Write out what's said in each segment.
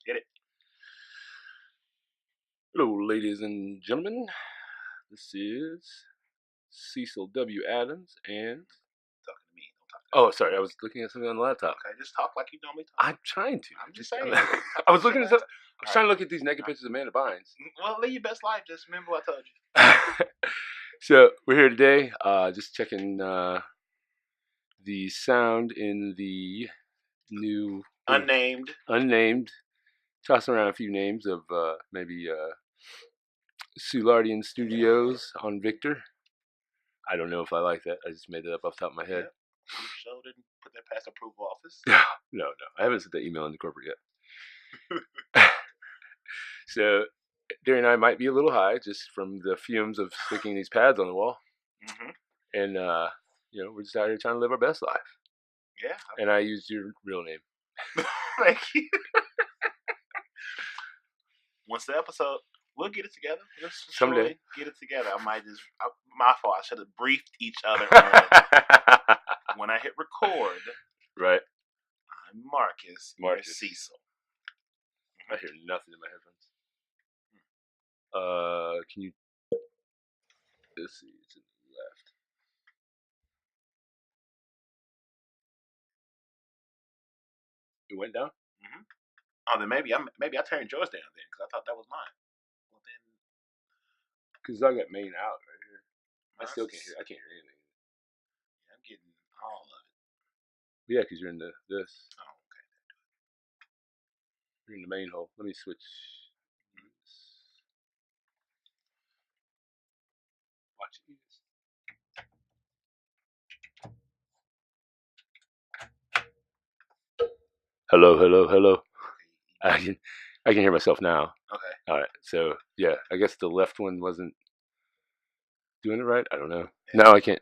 Get it. Hello, ladies and gentlemen. This is Cecil W. Adams and... Talking to me. Don't talk to me. Oh, sorry. I was looking at something on the laptop. Okay, just talk like you normally talk. I'm trying to. I'm just saying. I was looking at something. I was trying to look at these naked pictures of Amanda Bynes. Well, live your best life. Just remember what I told you. So, we're here today just checking the sound in the new... Unnamed. Tossing around a few names of maybe Soulardian Studios on Victor. I don't know if I like that. I just made it up off the top of my head. Yep. You sure didn't put that past approval office? No. I haven't sent that email in the corporate yet. So, Derry and I might be a little high just from the fumes of sticking these pads on the wall. Mm-hmm. And, we're just out here trying to live our best life. Yeah. And I used your real name. Thank you. Once the episode, we'll get it together. Someday. Get it together. My fault. I should have briefed each other on when I hit record. Right. I'm Marcus. You're Cecil. I hear nothing in my headphones. Can you... Let's see. It's in the left. It went down? Mm-hmm. Oh, then maybe I turned yours down then because I thought that was mine. Well then, because I got main out right here. I still can't hear. I can't hear anything. Yeah, I'm getting all of it. Yeah, because you're in this. Oh, okay. You're in the main hole. Let me switch. Watch it. Hello. I can hear myself now. Okay. All right. So yeah, I guess the left one wasn't doing it right. I don't know. Yeah. No, I can't.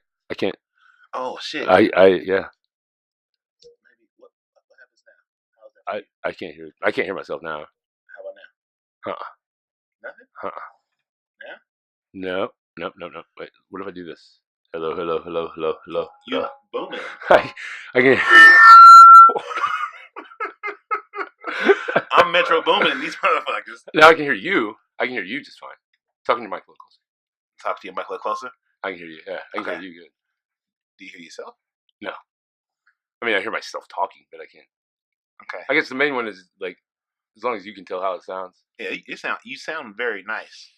Oh shit. Yeah. Maybe what happens now? How's that? I can't hear. I can't hear myself now. How about now? Nothing. Yeah. No. Wait. What if I do this? Hello. You're booming. I can. I'm Metro booming these motherfuckers. Now I can hear you. I can hear you just fine. Talking to your mic a little closer. Talk to your mic a little closer? I can hear you. Yeah, I can hear you good. Do you hear yourself? No. I mean, I hear myself talking, but I can't. Okay. I guess the main one is, like, as long as you can tell how it sounds. Yeah, you sound very nice.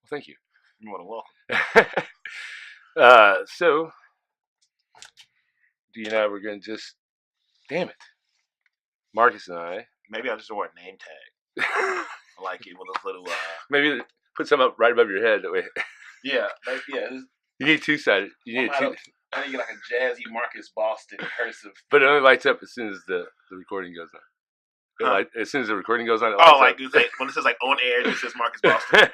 Well, thank you. You're more than welcome. So, D and I were going to just... Damn it. Marcus and I... Maybe I'll just wear a name tag. I like it with a little... Maybe put some up right above your head that way. Yeah. You need two-sided. I need like a jazzy Marcus Boston cursive. But it only lights up as soon as the recording goes on. Huh? As soon as the recording goes on, it lights up. When it says like on air, it says Marcus Boston.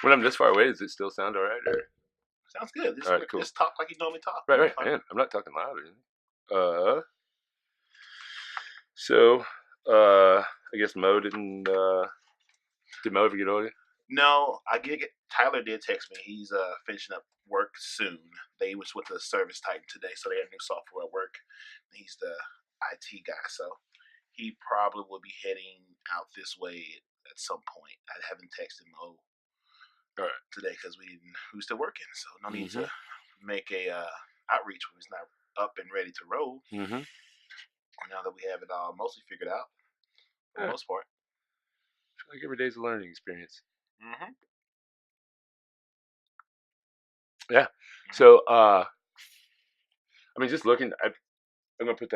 When I'm this far away, does it still sound all right? Or? Sounds good. All right, cool. Just talk like you normally talk. Right. Man, I'm not talking loud or anything. So, I guess Mo didn't. Did Mo ever get on you? No, Tyler did text me. He's finishing up work soon. They was with the service Titan today, so they have new software at work. He's the IT guy, so he probably will be heading out this way at some point. I haven't texted Mo today because we were still working, so no need to make a outreach when he's not up and ready to roll. Mm-hmm. Now that we have it all mostly figured out, for the most part. I feel like every day's a learning experience. Mm-hmm. Yeah. Mm-hmm. So, I mean, just looking, I'm going to put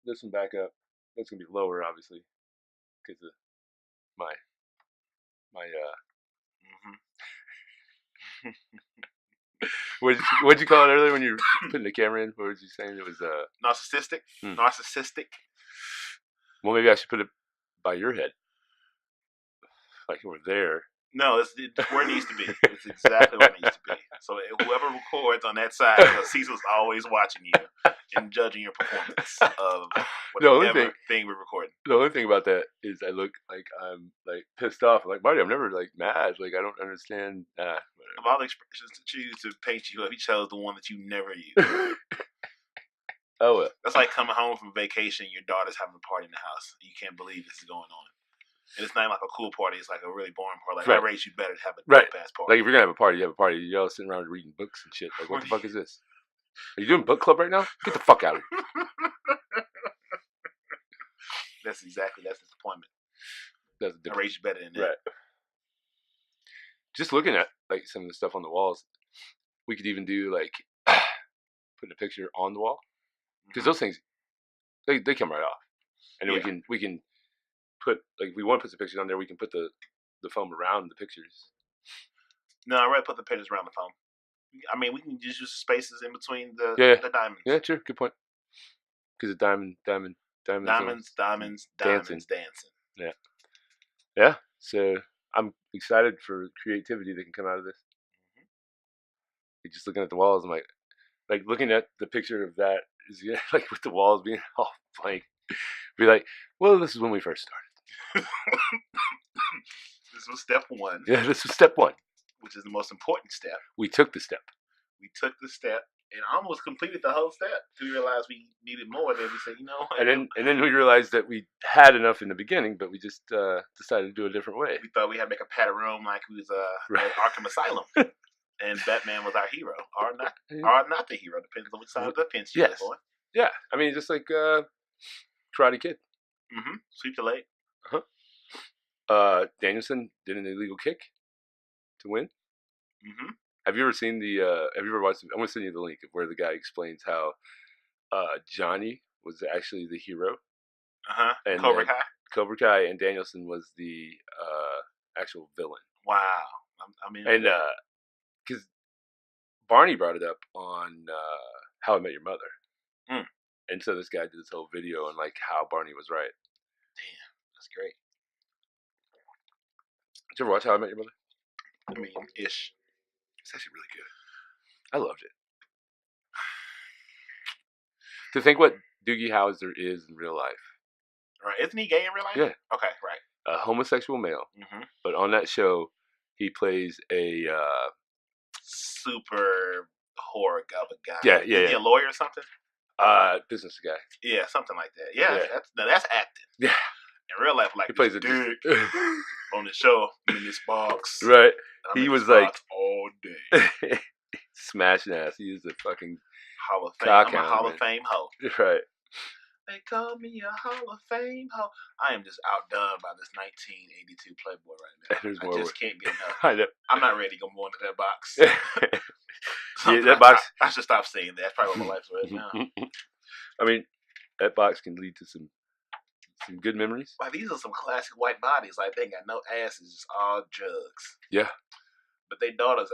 this one back up. That's going to be lower, obviously, because of my What'd you call it earlier when you were putting the camera in? What was you saying? It was narcissistic. Narcissistic. Well, maybe I should put it by your head, like over there. No, it's where it needs to be. It's exactly where it needs to be. So whoever records on that side, Cecil's always watching you and judging your performance of whatever thing we're recording. The only thing about that is I look like I'm like pissed off. I'm like, Marty, I'm never like mad. Like I don't understand. Of all the expressions to choose to paint you up, he chose the one that you never use. Oh well. That's like coming home from vacation. Your daughter's having a party in the house. You can't believe this is going on. And it's not like a cool party. It's like a really boring party. Like, Right. I raised you better to have a Right. dope-ass party. Like, if you're going to have a party, you have a party. You're all sitting around reading books and shit. Like, what the fuck is this? Are you doing book club right now? Get the fuck out of here. That's disappointment. That's I raised you better than that. Right. Just looking at, like, some of the stuff on the walls, we could even do, like, putting a picture on the wall. Because those things, they come right off. And then we can put, like, if we want to put some pictures on there, we can put the foam around the pictures. No, I'd rather put the pictures around the foam. I mean, we can just use the spaces in between the diamonds. Yeah, sure. Good point. Because the diamonds dancing. Yeah. Yeah. So I'm excited for creativity that can come out of this. Like, just looking at the walls, I'm like looking at the picture of that is like with the walls being all blank. Be like, well, this is when we first started. This was step one. Yeah, this was step one. Which is the most important step. We took the step. And almost completed the whole step. We realized we needed more. Then we said, you know what? And then we realized that we had enough in the beginning, but we just decided to do it a different way. We thought we had to make a pattern room like we was at Arkham Asylum. And Batman was our hero. Or not the hero. Depends on which side of the fence you live on. Yeah. I mean, just like Karate Kid. Mm-hmm. Sweep the leg. Uh-huh. Danielson did an illegal kick to win. Mm-hmm. Have you ever seen have you ever watched? I'm gonna send you the link of where the guy explains how Johnny was actually the hero. And Cobra Kai, and Danielson was the actual villain. Wow. I mean, and because Barney brought it up on How I Met Your Mother, and so this guy did this whole video on like how Barney was right. Damn, that's great. Did you ever watch How I Met Your Mother? I mean, ish. It's actually really good. I loved it. To think what Doogie Howser is in real life. Right. Isn't he gay in real life? Yeah. Okay, right. A homosexual male. Mm-hmm. But on that show, he plays a super horror guy. Yeah. Is he a lawyer or something? Business guy. Yeah, something like that. Yeah. That's acting. Yeah. In real life, like, he plays a dick on the show. I'm in this box. Right. He was like all day. Smashing ass. He is a fucking Hall of Fame. I'm a Hall of Fame hoe. Right. They call me a Hall of Fame hoe. I am just outdone by this 1982 Playboy right now. I just can't get enough. I know. I'm not ready to go more into that box. That box. I should stop saying that. That's probably what my life's right now. I mean, that box can lead to some good memories. Wow, these are some classic white bodies. Like, they ain't got no asses, just all jugs. Yeah. But they daughters.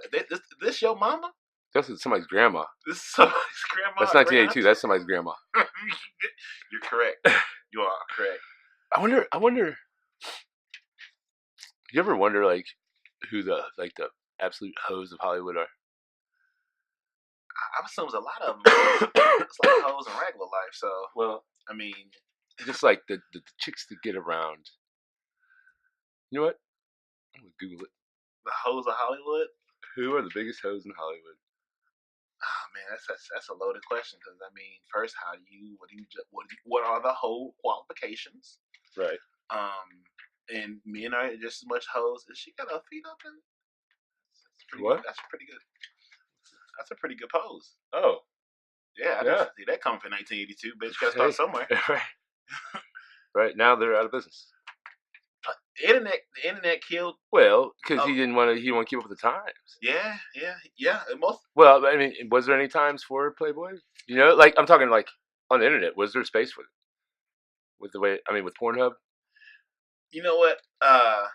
This your mama? That's somebody's grandma. This is somebody's grandma. That's 1982. That's somebody's grandma. You're correct. You are correct. I wonder. You ever wonder like who the absolute hoes of Hollywood are? I assume a lot of them. It's like hoes in regular life. So, well, I mean, just like the chicks that get around. You know what? I'm gonna Google it. The hoes of Hollywood. Who are the biggest hoes in Hollywood? Oh man, that's a loaded question because I mean, first, what are the whole qualifications? Right. And men are just as much hoes as she got her feet up in. What? That's pretty good. That's a pretty good pose. Oh. Yeah, I didn't see that coming from 1982. Bitch, you gotta start somewhere. Right. Right now they're out of business. The internet killed. Well, because he didn't want to keep up with the times. Yeah. Well, I mean, was there any times for Playboy? You know, like I'm talking like on the internet. Was there space for it? With with Pornhub. You know what? I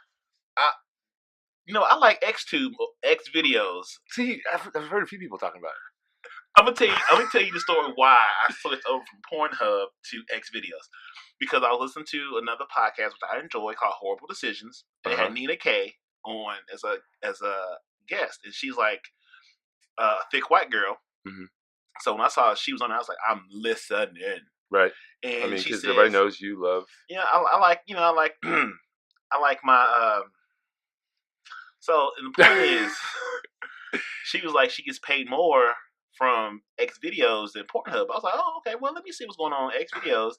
like XTube, X videos. See, I've heard a few people talking about it. I'm gonna tell you the story why I switched over from Pornhub to X videos. Because I was listening to another podcast which I enjoy called Horrible Decisions. And it had Nina Kay on as a guest, and she's like a thick white girl. Mm-hmm. So when I saw she was on, I was like, I'm listening. Right. And I mean, because everybody knows you love. Yeah, I like I like my. So and the point is, she was like she gets paid more from X videos and Pornhub. I was like, oh, okay, well, let me see what's going on X videos.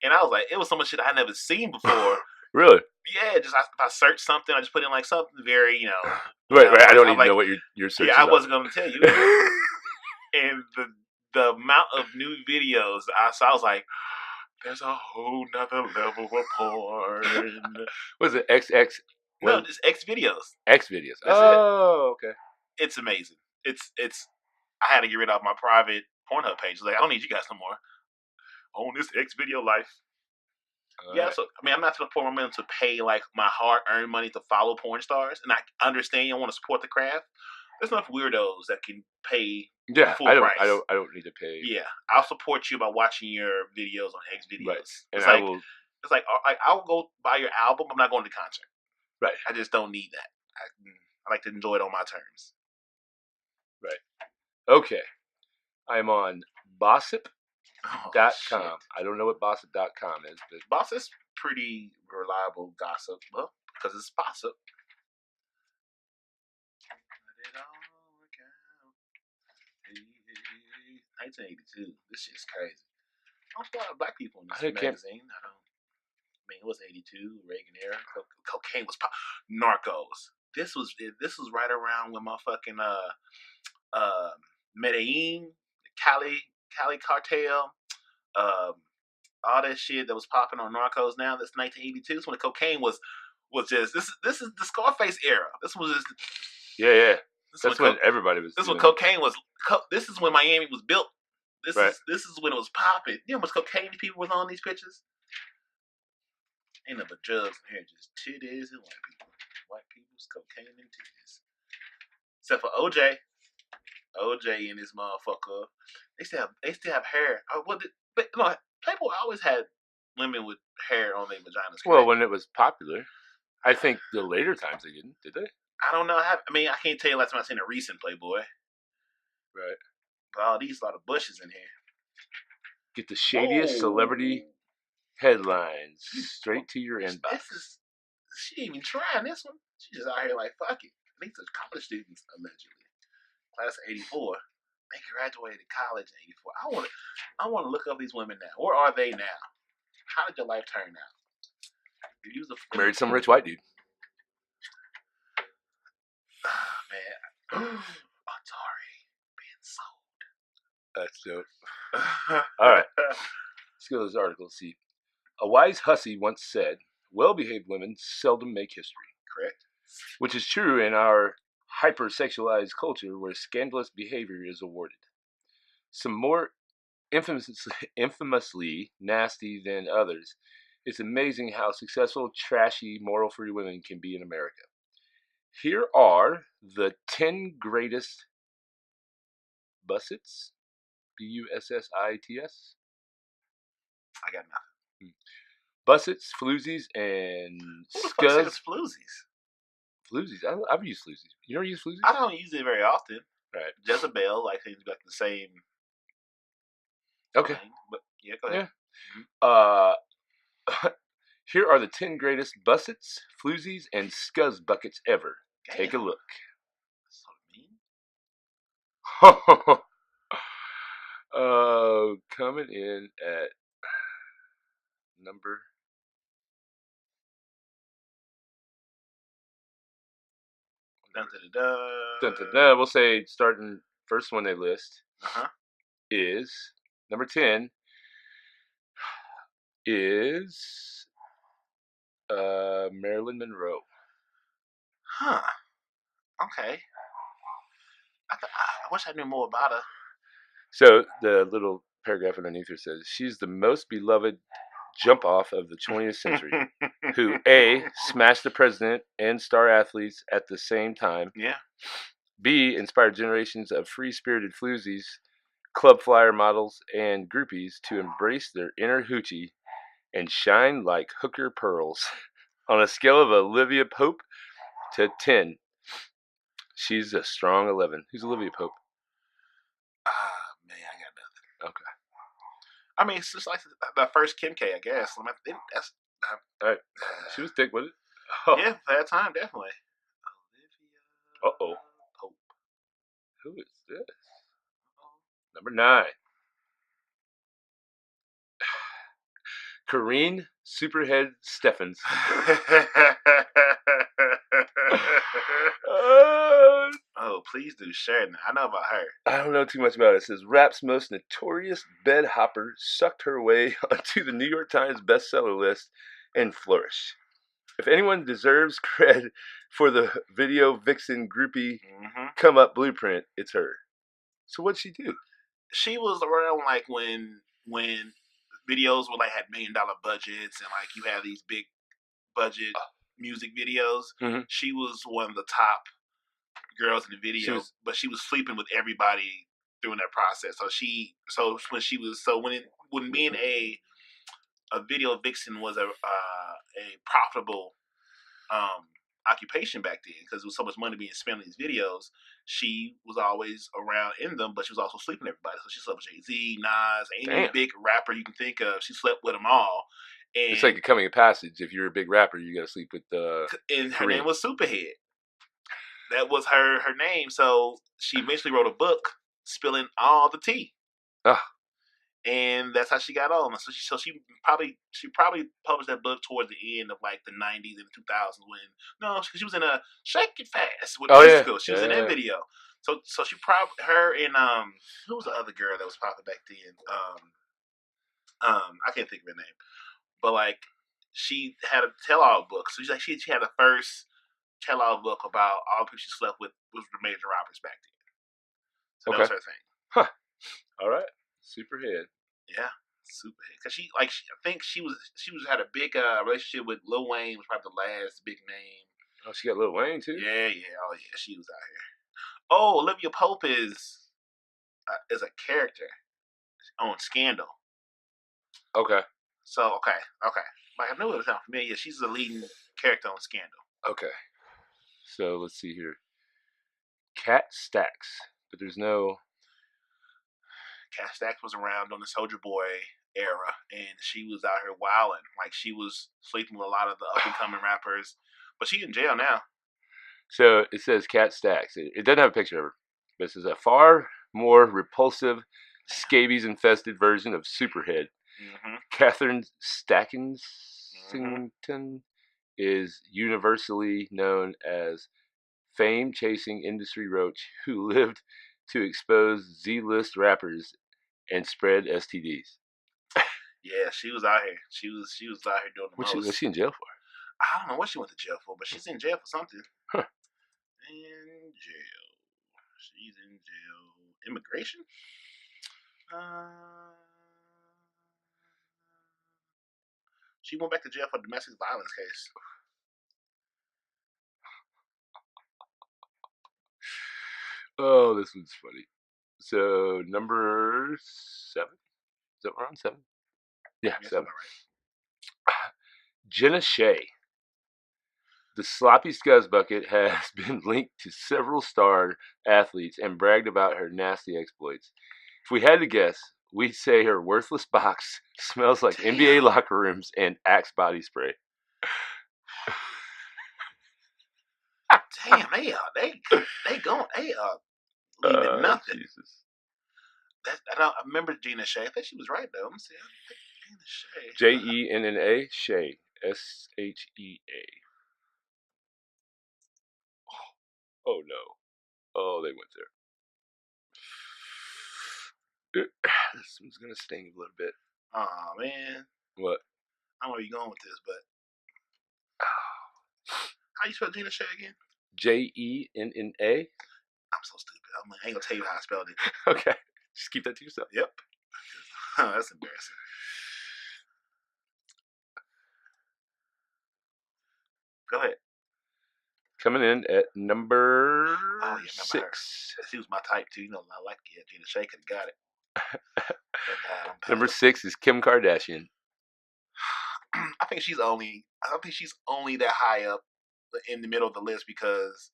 And I was like, it was so much shit I never seen before. Really? Yeah, just if I search something, I just put in like something very, Right. I don't I'm even like, know what you're searching. yeah, I wasn't going to tell you. And the amount of new videos, I was like, there's a whole nother level of porn. Was it XX? No, just X videos. X videos. That's okay. It's amazing. It's. I had to get rid of my private Pornhub page. Like, I don't need you guys no more. Own this X video life. Yeah, right. so I mean, I'm not to the point where I'm willing to pay like my hard-earned money to follow porn stars, and I understand you want to support the craft. There's enough weirdos that can pay full price. I don't need to pay. Yeah, I'll support you by watching your videos on X videos. Right. And It's like I'll go buy your album. I'm not going to concert. Right. I just don't need that. I like to enjoy it on my terms. Right. Okay. I'm on Bossip.com. Oh, I don't know what Bossip.com is, but Bossip's pretty reliable gossip. Well, because it's Bossip. 1982. This shit's crazy. There's a lot of black people in this magazine. I mean, it was 82, Reagan era. Cocaine was Narcos. This was right around when motherfucking Medellin, Cali cartel, all that shit that was popping on Narcos. Now that's 1982. This when the cocaine was just this is the Scarface era. This was just yeah. That's when everybody was. This when cocaine was. This is when Miami was built. This is when it was popping. You know how much cocaine people was on these pictures? Ain't nothing but drugs in here, just titties and white people. White people's cocaine and titties. Except for OJ. OJ and this motherfucker. They still have hair. But no, Playboy always had women with hair on their vaginas. Correct? Well, when it was popular. I think the later times they didn't, did they? I don't know. I mean, I can't tell you last time I've seen a recent Playboy. Right. But these lot of bushes in here. Get the shadiest celebrity headlines straight to your inbox. She ain't even trying this one. She just out here like, fuck it. These are college students, allegedly. Class of 84. They graduated college in 84. I want to look up these women now. Where are they now? How did your life turn out? Married some rich white dude. Man. Atari being sold. That's dope. All right. Let's go to this article. See. A wise hussy once said, well-behaved women seldom make history. Correct. Which is true in our hypersexualized culture where scandalous behavior is awarded. Some more infamously nasty than others, it's amazing how successful, trashy, moral-free women can be in America. Here are the 10 greatest bussets. Bussits. I got nothing. Bussets, floozies, and scuzz. Floozies? I've used floozies. You never use floozies? I don't use it very often. Right. Jezebel, like, seems like the same. Okay. Thing, but yeah, go ahead. Yeah. Here are the 10 greatest bussets, floozies, and scuzz buckets ever. Damn. Take a look. That's so mean. Coming in at number. We'll say starting first one they list is number 10 is Marilyn Monroe. Huh. Okay. I wish I knew more about her. So the little paragraph underneath her says, she's the most beloved jump-off of the 20th century, who A, smashed the president and star athletes at the same time, B, inspired generations of free-spirited floozies, club flyer models, and groupies to embrace their inner hoochie and shine like hooker pearls. On a scale of Olivia Pope to 10, she's a strong 11. Who's Olivia Pope? Man, I got nothing. Okay. I mean, it's just like the first Kim K, I guess. I mean, that's all right. She was thick with it. Yeah, for that time, definitely. Olivia Pope. Who is this? Number 9. Corrine Superhead Steffens. Oh, please do share. I know about her. I don't know too much about it. It says rap's most notorious bed hopper sucked her way onto the New York Times bestseller list and flourished. If anyone deserves credit for the video vixen groupie come up blueprint, it's her. So what'd she do? She was around like when videos were like had $1 million budgets and like you have these big budget music videos. She was one of the top girls in the video, but she was sleeping with everybody during that process. So when being a video vixen was a profitable occupation back then because there was so much money being spent on these videos, she was always around in them, but she was also sleeping with everybody. So she slept with Jay-Z, Nas, any big rapper you can think of. She slept with them all. And it's like a coming of passage. If you're a big rapper, you got to sleep with and her name was Superhead. That was her name. So she eventually wrote a book spilling all the tea. And that's how she got on. So she probably published that book towards the end of like the 90s and 2000s when she was in a Shake It Fast with Mexico. She was in that video. So she probably her and who was the other girl that was popular back then? I can't think of her name, but like she had a tell-all book. So she had the first tell-all book about all the people she slept with was the major rappers back then. So that was her thing. Huh. All right. Superhead. Yeah, Superhead. Because I think she had a big relationship with Lil Wayne. Was probably the last big name. Oh, she got Lil Wayne too. Yeah. Oh yeah, she was out here. Oh, Olivia Pope is a character on Scandal. Okay. So okay. Like I knew it was not familiar. She's the leading character on Scandal. Okay. So let's see here. Kat Stacks, but there's no. Kat Stacks was around on the Soulja Boy era, and she was out here wilding. Like she was sleeping with a lot of the up and coming rappers, but she's in jail now. So it says Kat Stacks. It doesn't have a picture of her. This is a far more repulsive, scabies-infested version of Superhead. Catherine Stackington is universally known as fame-chasing industry roach who lived to expose Z-list rappers and spread STDs. Yeah, she was out here. She was out here doing the most. What's she in jail for? I don't know what she went to jail for, but she's in jail for something. Huh. In jail. She's in jail. Immigration? She went back to jail for a domestic violence case. Oh, this one's funny. So, number 7? Is that we're on 7? Yeah, 7. Right. Jenna Shea. The sloppy scuzz bucket has been linked to several star athletes and bragged about her nasty exploits. If we had to guess, we'd say her worthless box smells like NBA locker rooms and Axe body spray. Damn, they leaving nothing. Jesus. I remember Gina Shea. I think she was right though. Let me see. I think Gina Shea. Jenna Shea. Shea. Oh no. Oh, they went there. This one's gonna sting a little bit. Oh man. What? I don't know where you're going with this, but how you spell Gina Shea again? Jenna. I'm so stupid. I ain't gonna tell you how I spelled it. Okay. Just keep that to yourself. Yep. That's embarrassing. Go ahead. Coming in at number 6. She was my type too. You know, I like it. Gina Shea could have got it. Number 6 is Kim Kardashian. I think she's only that high up in the middle of the list because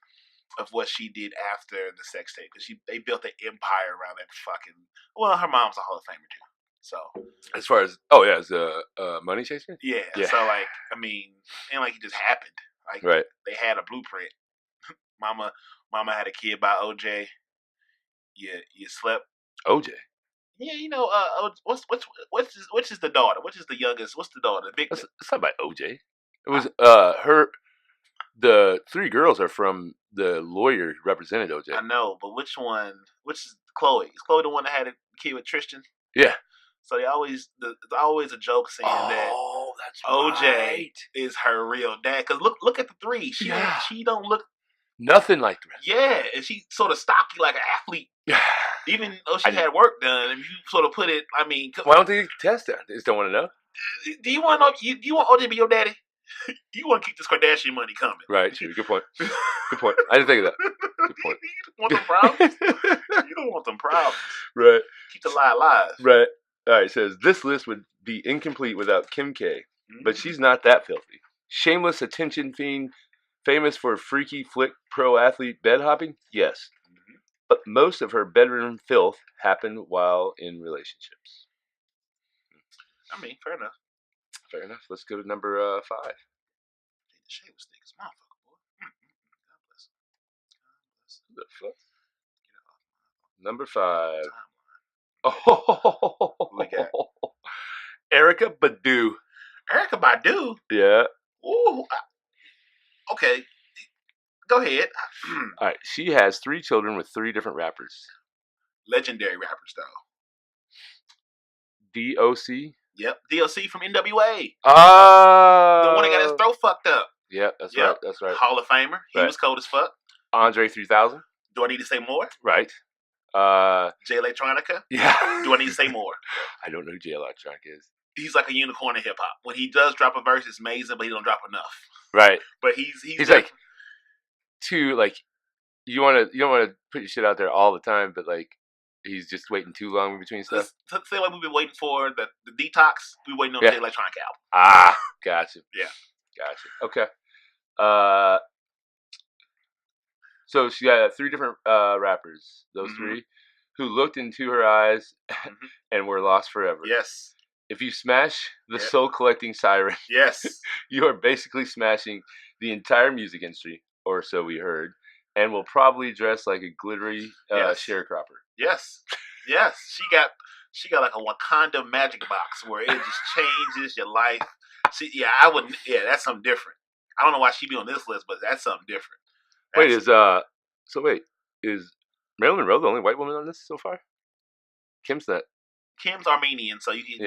of what she did after the sex tape. Because they built an empire around that fucking. Well, her mom's a Hall of Famer too. So as far as as a money chaser. Yeah. So like, I mean, and like it just happened. Like right. They had a blueprint. Mama had a kid by OJ. You slept. OJ. Yeah, which is the daughter? Which is the youngest? What's the daughter? The big. It's not by OJ. It was her. The three girls are from the lawyer who represented OJ. I know, but which one? Which is Chloe? Is Chloe the one that had a kid with Tristan? Yeah. So there's always a joke saying that That's OJ is her real dad. Because look at the three. She don't look nothing like the rest. Yeah, and she sort of stocky like an athlete. Yeah. Even though she had work done, if you sort of put it, I mean, why don't they test that? They just don't want to know. Do you want to know? Do you want OJ to be your daddy? You want to keep this Kardashian money coming, right? True. Good point. Good point. I didn't think of that. Good point. You want them problems? You don't want them problems, right? Keep the lie alive, right? All right. It says this list would be incomplete without Kim K, but she's not that filthy. Shameless attention fiend, famous for freaky flick pro athlete bed hopping. Yes, but most of her bedroom filth happened while in relationships. I mean, fair enough. Fair enough. Let's go to number 5. The shade was thick as motherfucker, boy. God bless him. The fuck? Number 5. Oh, we got Erykah Badu. Erykah Badu. Yeah. Ooh. Okay. Go ahead. All right. She has 3 children with 3 different rappers. Legendary rappers, though. DOC. Yep, DOC from NWA. The one that got his throat fucked up. Yeah, that's right. That's right. Hall of Famer. He was cold as fuck. Andre 3000. Do I need to say more? Right. Jay Electronica. Yeah. Do I need to say more? I don't know who Jay Electronica is. He's like a unicorn in hip hop. When he does drop a verse, it's amazing, but he don't drop enough. Right. But he's like too like you don't want to put your shit out there all the time, but like he's just waiting too long in between stuff. Say like we've been waiting for the Detox. We waiting on the Jay Electronica album. Ah, gotcha. Yeah, gotcha. Okay. So she got 3 different rappers. Those 3 who looked into her eyes and were lost forever. Yes. If you smash the soul collecting siren, yes, you are basically smashing the entire music industry, or so we heard, and will probably dress like a glittery sharecropper. Yes. She got like a Wakanda magic box where it just changes your life. I wouldn't. Yeah, that's something different. I don't know why she be on this list, but that's something different. Is Marilyn Monroe the only white woman on this so far? Kim's not. Kim's Armenian, so you can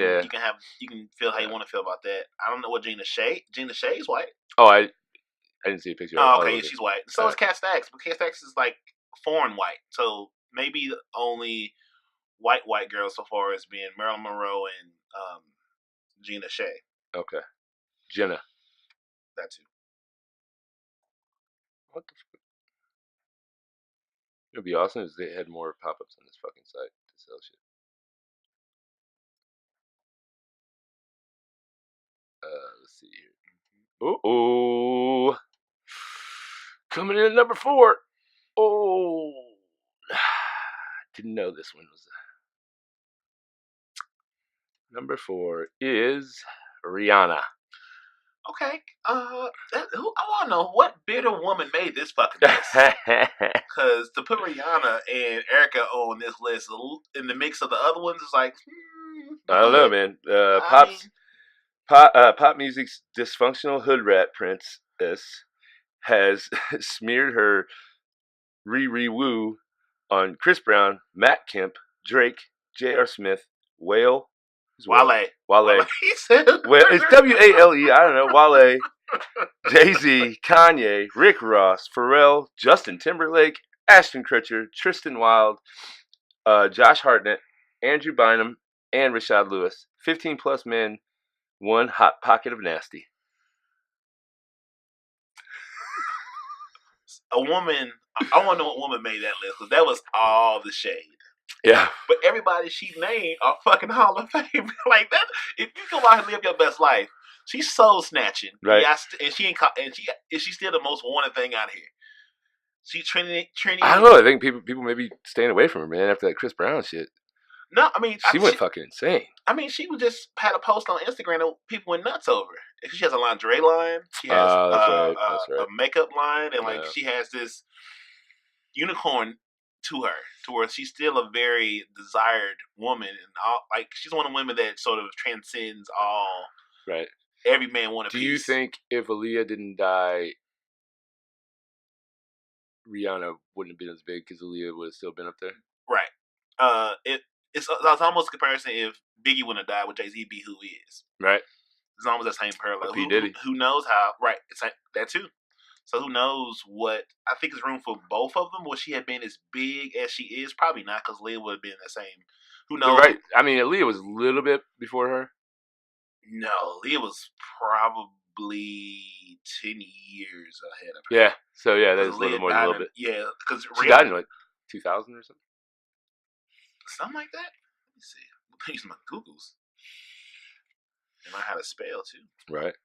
feel how you want to feel about that. I don't know what Gina Shay's white. Oh, I didn't see a picture. Oh, okay, she's white. So is Kat Stacks, but Kat Stacks is like foreign white. So maybe the only white girl so far has been Marilyn Monroe and Gina Shay. Okay, Jenna. That too. What the fuck? It'd be awesome if they had more pop-ups on this fucking site to sell shit. Let's see here. Oh, coming in at number 4. Oh, didn't know this one was. Number 4 is Rihanna. Okay. I want to know what bitter woman made this fucking list. Because to put Rihanna and Erykah on this list in the mix of the other ones is like, I don't know, man. Pop music's dysfunctional hood rat princess has smeared her woo on Chris Brown, Matt Kemp, Drake, J.R. Smith, Wale. Wale. It's W-A-L-E. I don't know. Wale, Jay-Z, Kanye, Rick Ross, Pharrell, Justin Timberlake, Ashton Kutcher, Tristan Wilde, Josh Hartnett, Andrew Bynum, and Rashad Lewis. 15 plus men, one hot pocket of nasty. A woman, I want to know what woman made that list because that was all the shade. Yeah. But everybody she named are fucking Hall of Fame. Like that, if you go out and live your best life, she's soul snatching. Right. And she's still the most wanted thing out here. She Trinity. I don't know. I think people may be staying away from her, man, after that Chris Brown shit. No, I mean she went fucking insane. I mean, she was just had a post on Instagram that people went nuts over. She has a lingerie line. She has that's right. a makeup line, and like she has this unicorn to her, to where she's still a very desired woman, and all like she's one of the women that sort of transcends all. Right. Every man want a Do piece. you think if Aaliyah didn't die, Rihanna wouldn't have been as big because Aaliyah would have still been up there? Right. It's almost a comparison if Biggie wouldn't have died, would Jay-Z be who he is? Right. It's almost that same parallel. Or P. Diddy. Who knows how? Right. It's like that too. So who knows what? I think there's room for both of them. Would she have been as big as she is? Probably not, because Leah would have been the same. Who knows? Right. I mean, Aaliyah was a little bit before her. No, Leah was probably 10 years ahead of her. Yeah. So yeah, that's a little more than a little bit. Yeah, because she died in like 2000 or something. Something like that. Let me see. I'm using my Googles. And I had to spell too. Right.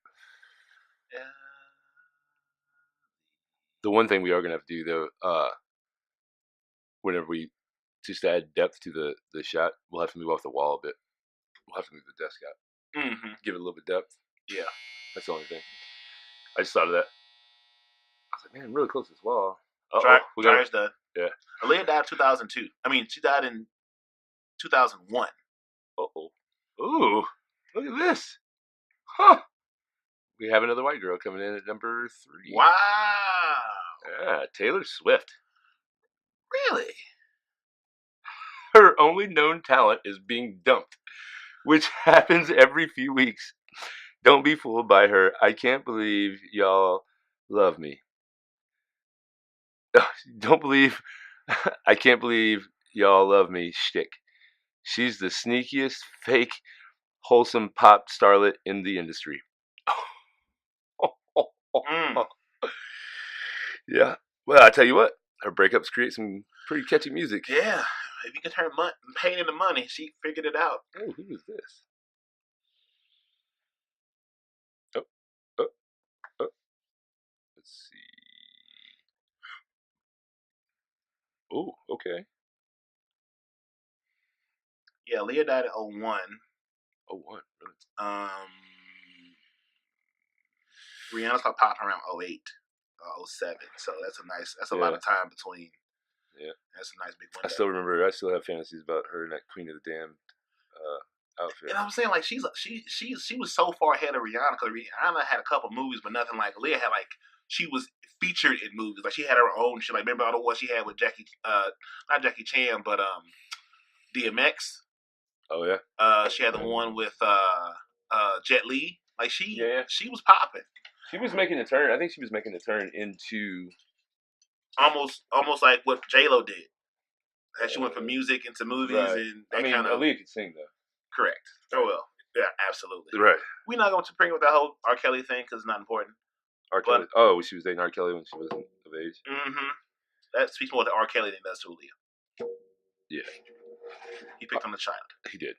The one thing we are gonna have to do though, whenever we just add depth to the shot, we'll have to move off the wall a bit. We'll have to move the desk out. Mm-hmm. Give it a little bit of depth. Yeah. That's the only thing. I just thought of that. I was like, man, I'm really close to this wall. Dryer's done. Yeah. Aaliyah died in 2002. I mean, she died in 2001. Uh-oh. Ooh, look at this. Huh. We have another white girl coming in at number 3. Wow. Yeah, Taylor Swift. Really? Her only known talent is being dumped, which happens every few weeks. Don't be fooled by her. I can't believe y'all love me. I can't believe y'all love me shtick. She's the sneakiest, fake, wholesome pop starlet in the industry. Yeah. Well, I tell you what, her breakups create some pretty catchy music. Yeah. If you can turn pain into money, she figured it out. Oh, who is this? Let's see. Oh, okay. Yeah, Leah died in 01. 01, really? Rihanna started popping around 08, 07. So that's a lot of time between. Yeah. That's a nice big window. I still remember, I still have fantasies about her in that Queen of the Damned outfit. And I'm saying, like, she was so far ahead of Rihanna, because Rihanna had a couple movies, but nothing like Leah had. Like, she was featured in movies. Like, she had her own shit. Like, remember all the ones she had with not Jackie Chan, but DMX. Oh yeah. She had the one with Jet Li. Like, she was popping. She was making a turn. I think she was making a turn into almost like what J-Lo did. She went from music into movies, right. and that kind of. Aaliyah could sing though. Correct. Oh well, yeah, absolutely. Right. We're not going to bring with that whole R. Kelly thing because it's not important. R. Kelly. She was dating R. Kelly when she wasn't of age. Mm-hmm. That speaks more to R. Kelly than it does to Aaliyah. Yeah. He picked on the child. He did.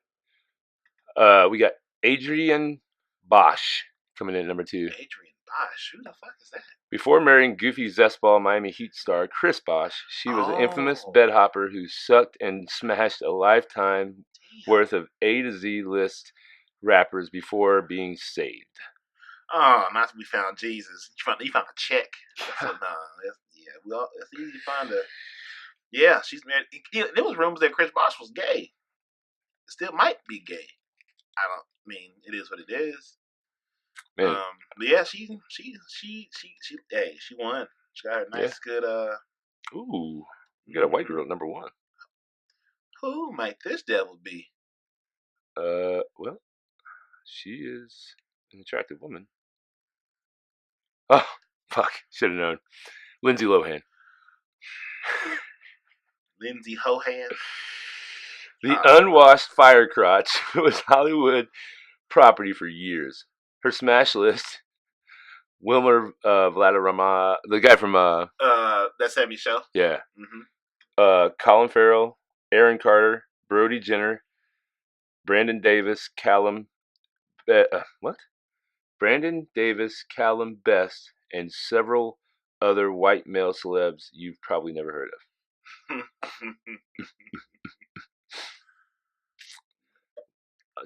We got Adrienne Bosch coming in at number 2. Adrienne Bosch? Who the fuck is that? Before marrying goofy zestball Miami Heat star Chris Bosch, she was an infamous bedhopper who sucked and smashed a lifetime worth of A to Z list rappers before being saved. Oh, not we found Jesus. You found a check. So, it's easy to find a. Yeah, she's married. There was rumors that Chris Bosch was gay. Still might be gay. It is what it is. Man. But yeah, she won. She got her nice good. Ooh, you got a white girl at number 1. Who might this devil be? Well, she is an attractive woman. Oh, fuck! Should have known. Lindsay Lohan. Lindsay Lohan. The unwashed fire crotch was Hollywood property for years. Her smash list: Wilmer Valderrama, the guy from That 70s Show. Yeah. Mm-hmm. Colin Farrell, Aaron Carter, Brody Jenner, Brandon Davis, Callum. Brandon Davis, Callum Best, and several other white male celebs you've probably never heard of.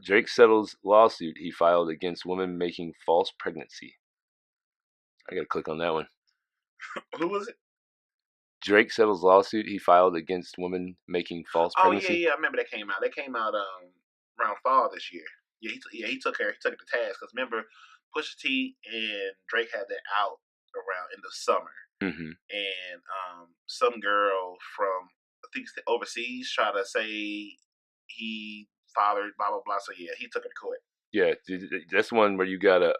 Drake settles lawsuit he filed against woman making false pregnancy. I gotta click on that one. Who was it? Drake settles lawsuit he filed against woman making false Oh yeah, pregnancy. yeah. I remember that came out. That came out around fall this year. Yeah, he took her. He took it to task because remember, Pusha T and Drake had that out around in the summer, Mm-hmm. and some girl from I think overseas tried to say he fathered blah blah blah. So yeah, he took her to court. Yeah, that's one where you gotta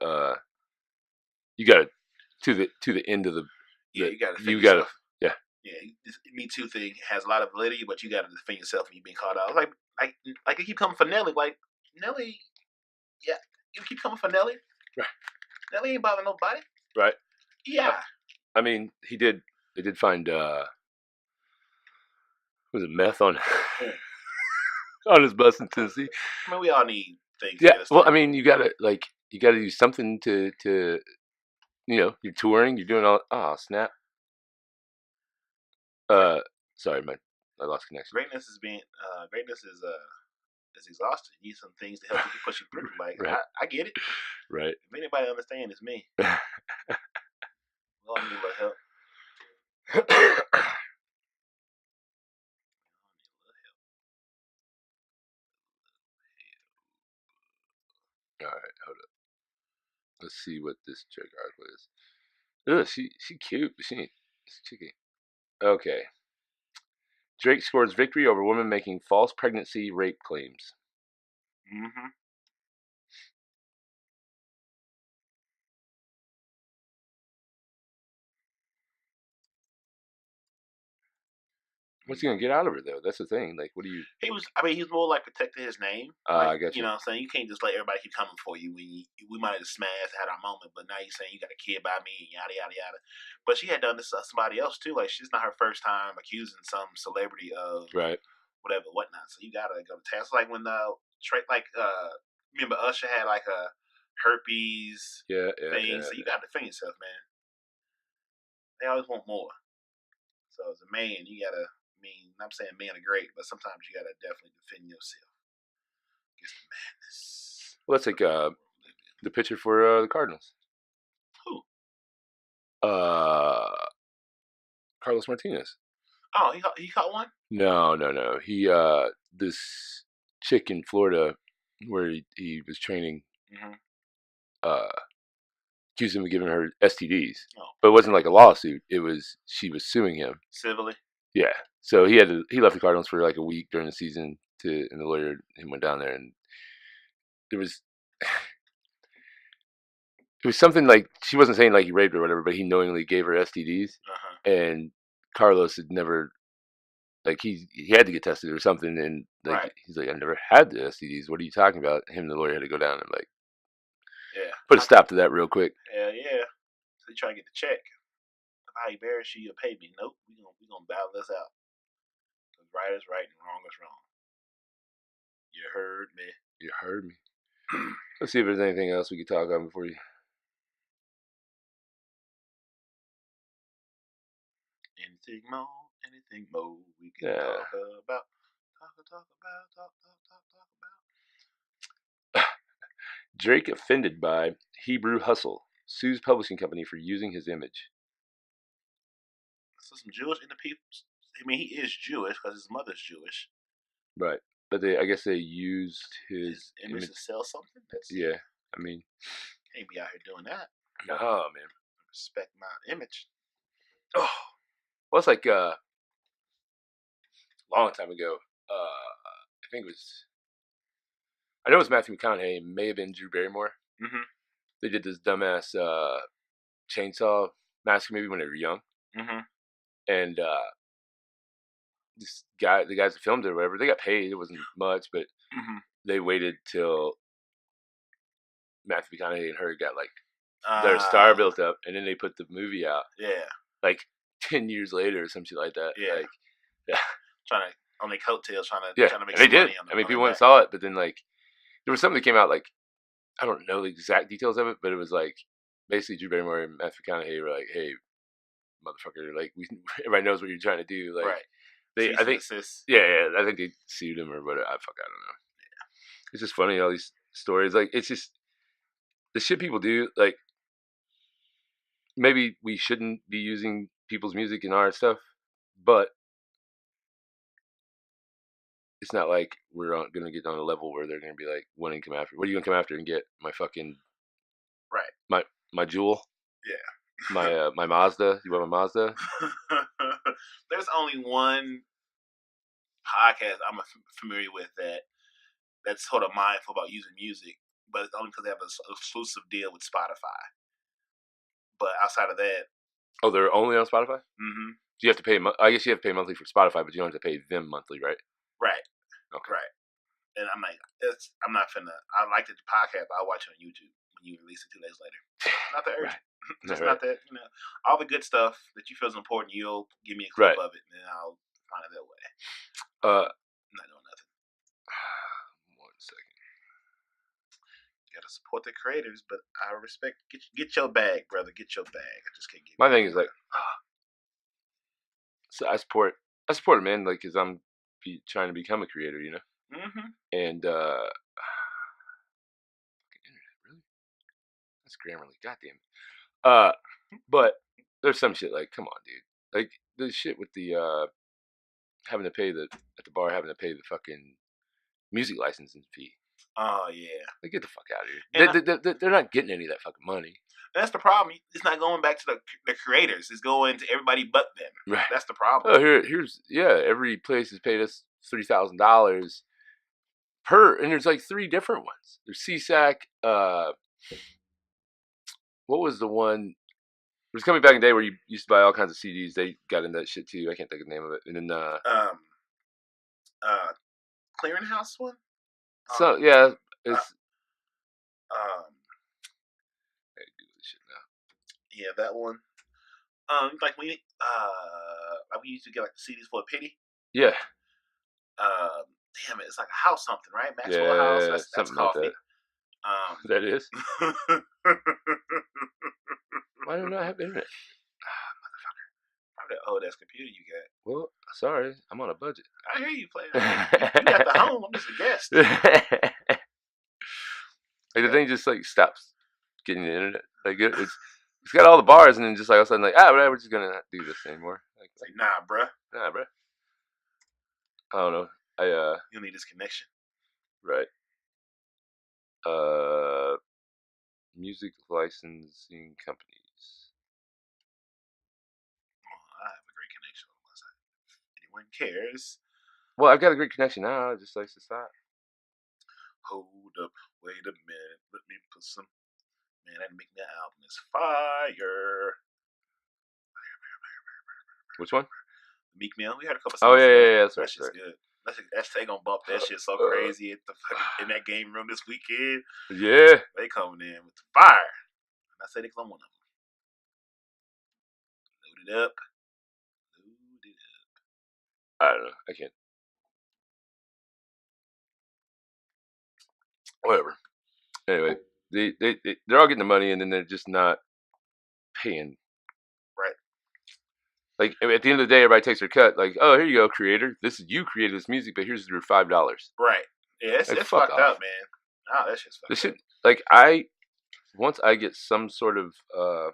to the end of the. Yeah, you gotta defend You gotta yourself. yeah. Yeah, this Me Too thing has a lot of validity, but you gotta defend yourself when you're being called out. Like you keep coming for Nelly. Like Nelly, yeah, you keep coming for Nelly. Right. Nelly ain't bothering nobody. Right. Yeah. I mean, they did find was it meth on on his bus in Tennessee. I mean, we all need things. Yeah. Well, I mean, you gotta do something to you're touring, you're doing all. Oh snap. Sorry, man, I lost connection. Greatness is exhausted. You need some things to help you push you through. Like right. I get it. Right. If anybody understands, it's me. We all need a little help. All right, hold up. Let's see what this Drake article is. Ugh, she cute, but she ain't cheeky. Okay. Drake scores victory over woman making false pregnancy rape claims. Mm-hmm. What's he gonna get out of her though? That's the thing. Like, what do you? He was more like protecting his name. I got you. You know what I'm saying? You can't just let everybody keep coming for you when we might have smashed, had our moment, but now you're saying you got a kid by me and yada yada yada. But she had done this to somebody else too. Like she's not her first time accusing some celebrity of right whatever whatnot. So you gotta go to task. Like when remember Usher had like a herpes thing. So you gotta defend yourself, man. They always want more. So as a man, you gotta. I mean, I'm saying men are great, but sometimes you gotta definitely defend yourself against the madness. Well, that's like the pitcher for the Cardinals. Who? Carlos Martinez. Oh, he caught one. No. He this chick in Florida where he was training. Mm-hmm. Accused him of giving her STDs, but it wasn't like a lawsuit. It was she was suing him civilly. Yeah, so he left the Cardinals for like a week during the season and the lawyer went down there and it was something like she wasn't saying like he raped her or whatever, but he knowingly gave her STDs, and Carlos had never like he had to get tested or something, and like he's like, I never had the STDs. What are you talking about? Him and the lawyer had to go down and like put a stop to that real quick. Yeah. So you try to get the check. If I embarrass you, you'll pay me. Nope, we gonna battle this out. Because right is right and wrong is wrong. You heard me. You heard me. Let's see if there's anything else we could talk about before you. Anything more we can talk about. Talk about. Drake offended by Hebrew Hustle sues publishing company for using his image. So some Jewish in the people. I mean, he is Jewish because his mother's Jewish. Right, but I guess they used his image to sell something. Yeah, I mean, can't be out here doing that. No, man. Respect my image. Oh, well, it's like a long time ago. I think it was. I know it was Matthew McConaughey. It may have been Drew Barrymore. Mm-hmm. They did this dumbass chainsaw massacre maybe when they were young. Mm-hmm. And the guys that filmed it or whatever, they got paid. It wasn't much, but they waited till Matthew McConaughey and her got like their star built up, and then they put the movie out. Yeah. Like 10 years later or some shit like that. Yeah. Like, trying to on their coattails, trying to make and they did. money on I mean, people went and saw it, but then like there was something that came out like I don't know the exact details of it, but it was like basically Drew Barrymore and Matthew McConaughey were like, "Hey, motherfucker, like everybody knows what you're trying to do." Like, I think I think they sued him or whatever. I don't know. Yeah. It's just funny all these stories. Like, it's just the shit people do. Like, maybe we shouldn't be using people's music in our stuff, but it's not like we're gonna get on a level where they're gonna be like wanting to come after. What are you gonna come after and get? My fucking Right. my jewel. Yeah. My Mazda. You want my Mazda? There's only one podcast I'm familiar with that's sort of mindful about using music, but it's only because they have an exclusive deal with Spotify. But outside of that, oh, they're only on Spotify. Mm-hmm. Do you have to pay? I guess you have to pay monthly for Spotify, but you don't have to pay them monthly, right? Right. Okay. Right. And I'm like, I'm not finna. I like the podcast, but I'll watch it on YouTube when you release it 2 days later. Not that urgent. Right. Just not that, all the good stuff that you feel is important, you'll give me a clip of it, and then I'll find it that way. I'm not doing nothing. 1 second. You gotta support the creators, but I respect. Get your bag, brother. Get your bag. I just can't get. My thing is like, so I support it, man. Like, cause I'm trying to become a creator, Mm-hmm. And internet, really? That's Grammarly. Goddamn. But there's some shit like, come on, dude. Like the shit with the having to pay at the bar, having to pay the fucking music licensing fee. Oh yeah. Like, get the fuck out of here. They're not getting any of that fucking money. That's the problem. It's not going back to the creators. It's going to everybody but them. Right. That's the problem. Oh, here's every place has paid us $3,000 per, and there's like 3 different ones. There's CSAC. What was the one? It was coming back in the day where you used to buy all kinds of CDs. They got into that shit too. I can't think of the name of it. And then Clearinghouse one. So yeah, it's. I do this shit now. Yeah, that one. Like we used to get like the CDs for a penny. Yeah. Damn it, it's like a house something, right? Maxwell House. That's something coffee. like that. That is. Why don't I have internet? Motherfucker. Probably that old ass computer you got. Well, sorry, I'm on a budget. I hear you playing. You got the home. I'm just a guest. Like the thing just like stops getting the internet. Like it's got all the bars, and then just like all of a sudden like whatever, we're just gonna not do this anymore. Like nah, bruh. I don't know. You'll need this connection. Right. Music licensing companies. I have a great connection on my side. If anyone cares. Well, I've got a great connection now. It just likes to stop. Hold up, wait a minute. Let me put some. Man, that Meek Mill album is fire. Which one? Meek Mill. We had a couple songs. Oh yeah. That's right. That's good. They gonna bump that shit so crazy at in that game room this weekend. Yeah. They coming in with the fire. And I said it's on one of them. Load it up. I don't know. I can't. Whatever. Anyway, they're all getting the money, and then they're just not paying. Right. Like at the end of the day, everybody takes their cut. Like, oh, here you go, creator. You created this music, but here's your $5. Right. Yeah, it's fucked up, man. Oh, that shit's fucked up. Like once I get some sort of oh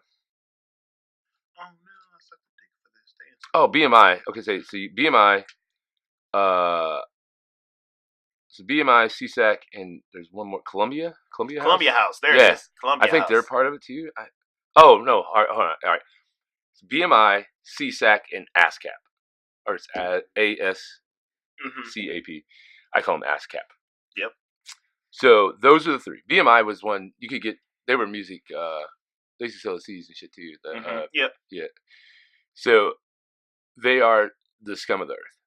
no, I suck the dick for this dance. Oh, BMI. Okay, so BMI. So BMI, CSAC, and there's one more. Columbia House. There it is. Columbia I think House. they're part of it too. Oh no, hold on. All right. So BMI, CSAC, and ASCAP, or it's ASCAP. I call them ASCAP. Yep. So those are the 3. BMI was one you could get. They were music. They used to sell the CDs and shit too. Yep. Yeah. So they are the scum of the earth.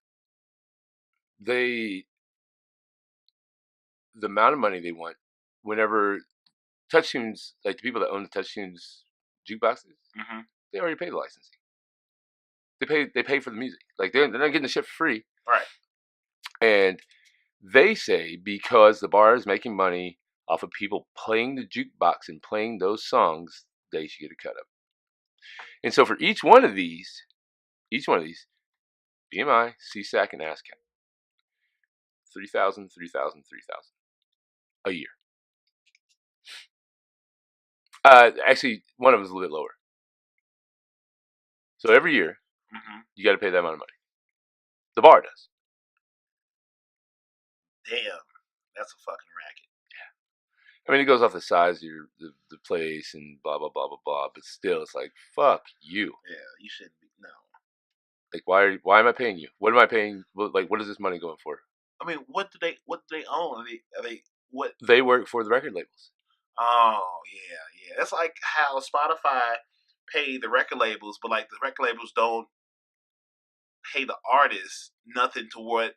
The amount of money they want whenever TouchTunes, like the people that own the TouchTunes jukeboxes, they already pay the licensing. They pay for the music. Like they're not getting the shit for free. Right. And they say because the bar is making money off of people playing the jukebox and playing those songs, they should get a cut of it. And so for each one of these, BMI, CSAC, and ASCAP, 3,000 a year. Actually, one of them is a little bit lower. So every year, You got to pay that amount of money. The bar does. Damn, that's a fucking racket. I mean, it goes off the size of the place and blah blah blah blah blah. But still, it's like fuck you. Yeah, you shouldn't be. No. Like why am I paying you? What am I paying? Like what is this money going for? I mean, what do they own? Are they what? They work for the record labels. Oh yeah. That's like how Spotify pay the record labels, but like the record labels don't pay the artists nothing to what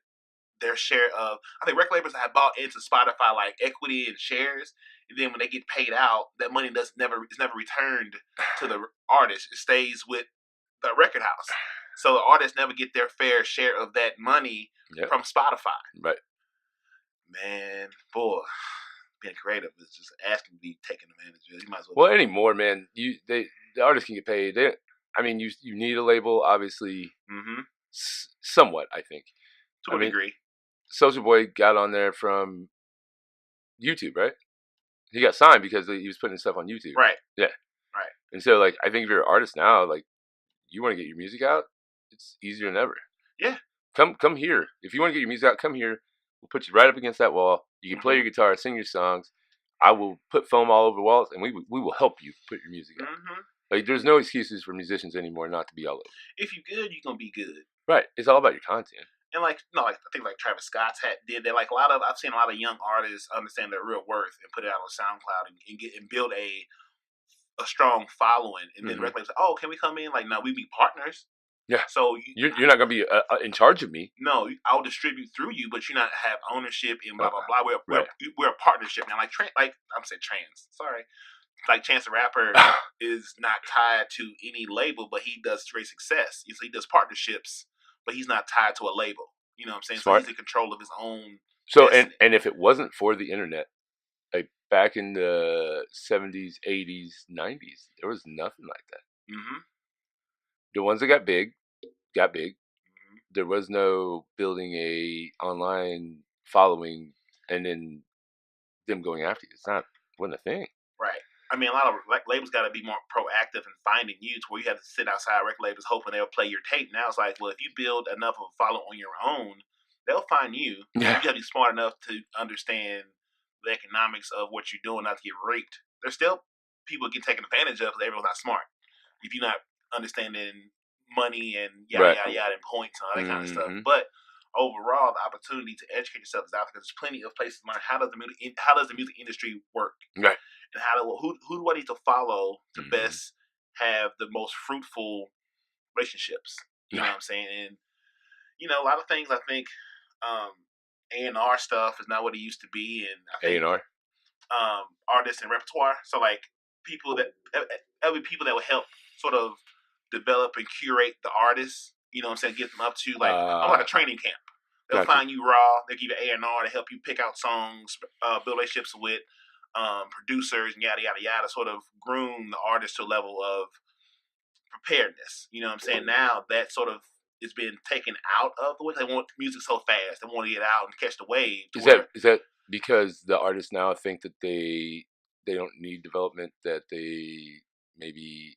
their share of. I think record labels have bought into Spotify like equity and shares, and then when they get paid out, that money is never returned to the artist. It stays with the record house. So the artists never get their fair share of that money from Spotify. Right. Man, boy, being creative is just asking to be taken advantage of. You might as well anymore, man. The artists can get paid. I mean, you need a label, obviously. Somewhat, I think. To a degree. Soulja Boy got on there from YouTube, right? He got signed because he was putting stuff on YouTube. Right. Yeah. Right. And so, like, I think if you're an artist now, like, you want to get your music out, it's easier than ever. Yeah. Come here. If you want to get your music out, come here. We'll put you right up against that wall. You can play your guitar, sing your songs. I will put foam all over the walls, and we will help you put your music out. Like, there's no excuses for musicians anymore not to be all over. If you're good, you're gonna be good. Right. It's all about your content. And like I think like Travis Scott's did that. Like I've seen a lot of young artists understand their real worth and put it out on SoundCloud and build a strong following. And then record labels like, oh, can we come in? Like, no, we be partners. Yeah. So you're not gonna be in charge of me. No, I'll distribute through you, but you not have ownership in blah blah blah. We're a partnership now. Like I'm saying trans. Sorry. Like Chance the Rapper is not tied to any label, but he does great success. So he does partnerships, but he's not tied to a label. You know what I'm saying? Smart. So he's in control of his own. So and if it wasn't for the internet, like back in the 70s, 80s, 90s, there was nothing like that. The ones that got big. There was no building a online following and then them going after you. Wasn't a thing. Right. I mean, a lot of labels got to be more proactive in finding you to where you have to sit outside record labels hoping they'll play your tape. Now it's like, well, if you build enough of a follow on your own, they'll find you. Yeah. You got to be smart enough to understand the economics of what you're doing, not to get raked. There's still people get taken advantage of because everyone's not smart. If you're not understanding money and yada yada and points and all that kind of stuff, but overall, the opportunity to educate yourself is out there. There's plenty of places to learn how does the music industry work, right? And who do I need to follow to best have the most fruitful relationships? You know what I'm saying? And a lot of things I think A&R stuff is not what it used to be, and I think A&R artists and repertoire. So like people that will help sort of develop and curate the artists. You know what I'm saying? Get them up to like I'm like a training camp. They'll find you raw. They'll give you A&R to help you pick out songs, build relationships with producers and yada yada yada. Sort of groom the artist to a level of preparedness. You know what I'm saying? Now that sort of is being taken out of the way. They want music so fast. They want to get out and catch the wave. Is that because the artists now think that they don't need development, that they maybe